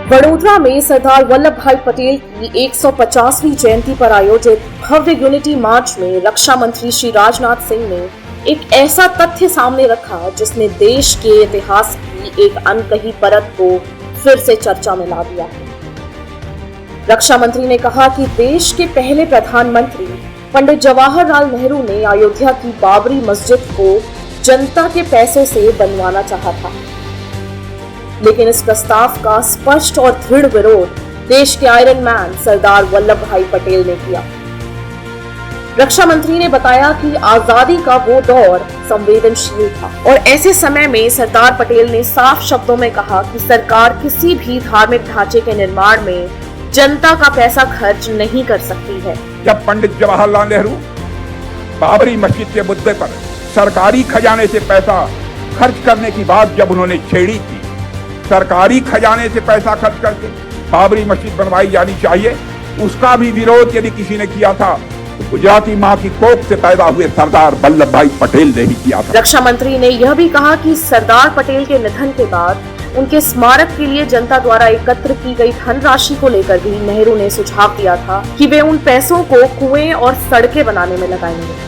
वडोदरा में सरदार वल्लभ भाई पटेल की 150वीं जयंती पर आयोजित भव्य यूनिटी मार्च में रक्षा मंत्री श्री राजनाथ सिंह ने एक ऐसा तथ्य सामने रखा जिसने देश के इतिहास की एक अनकही परत को फिर से चर्चा में ला दिया। रक्षा मंत्री ने कहा कि देश के पहले प्रधानमंत्री पंडित जवाहरलाल नेहरू ने अयोध्या की बाबरी मस्जिद को जनता के पैसों से बनवाना चाहा था, लेकिन इस प्रस्ताव का स्पष्ट और दृढ़ विरोध देश के आयरन मैन सरदार वल्लभ भाई पटेल ने किया। रक्षा मंत्री ने बताया कि आजादी का वो दौर संवेदनशील था और ऐसे समय में सरदार पटेल ने साफ शब्दों में कहा कि सरकार किसी भी धार्मिक ढांचे के निर्माण में जनता का पैसा खर्च नहीं कर सकती है। जब पंडित जवाहरलाल नेहरू बाबरी मस्जिद के मुद्दे पर सरकारी खजाने से पैसा खर्च करने की बात जब उन्होंने छेड़ी थी, सरकारी खजाने से पैसा खर्च करके बाबरी मस्जिद बनवाई जानी चाहिए, उसका भी विरोध यदि किसी ने किया था तो गुजराती मां की कोख से पैदा हुए सरदार वल्लभ भाई पटेल ने ही किया था। रक्षा मंत्री ने यह भी कहा कि सरदार पटेल के निधन के बाद उनके स्मारक के लिए जनता द्वारा एकत्र की गई धनराशि को लेकर भी नेहरू ने सुझाव दिया था कि वे उन पैसों को कुएं और सड़कें बनाने में लगाएंगे।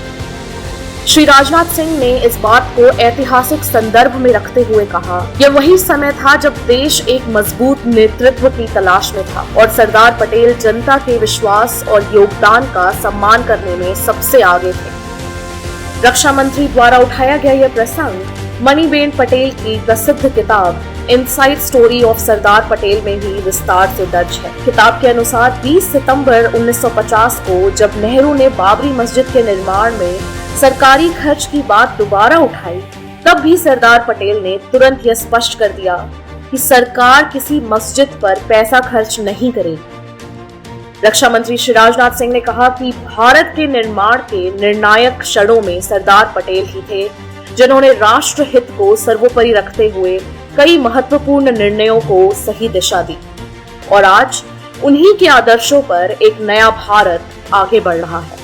श्री राजनाथ सिंह ने इस बात को ऐतिहासिक संदर्भ में रखते हुए कहा, यह वही समय था जब देश एक मजबूत नेतृत्व की तलाश में था और सरदार पटेल जनता के विश्वास और योगदान का सम्मान करने में सबसे आगे थे। रक्षा मंत्री द्वारा उठाया गया यह प्रसंग मणिबेन पटेल की प्रसिद्ध किताब inside story of Sardar Patel में ही विस्तार से दर्ज है। किताब के अनुसार 20 सितंबर 1950 को जब नेहरू ने बाबरी मस्जिद के निर्माण में सरकारी खर्च की बात दोबारा उठाई, तब भी सरदार पटेल ने तुरंत यह स्पष्ट कर दिया कि सरकार किसी मस्जिद पर पैसा खर्च नहीं करेगी। रक्षा मंत्री श्री राजनाथ सिंह ने कहा कि भारत के निर्माण के निर्णायक क्षणों में सरदार पटेल ही थे, जिन्होंने राष्ट्र हित को सर्वोपरि रखते हुए कई महत्वपूर्ण निर्णयों को सही दिशा दी और आज उन्हीं के आदर्शों पर एक नया भारत आगे बढ़ रहा है।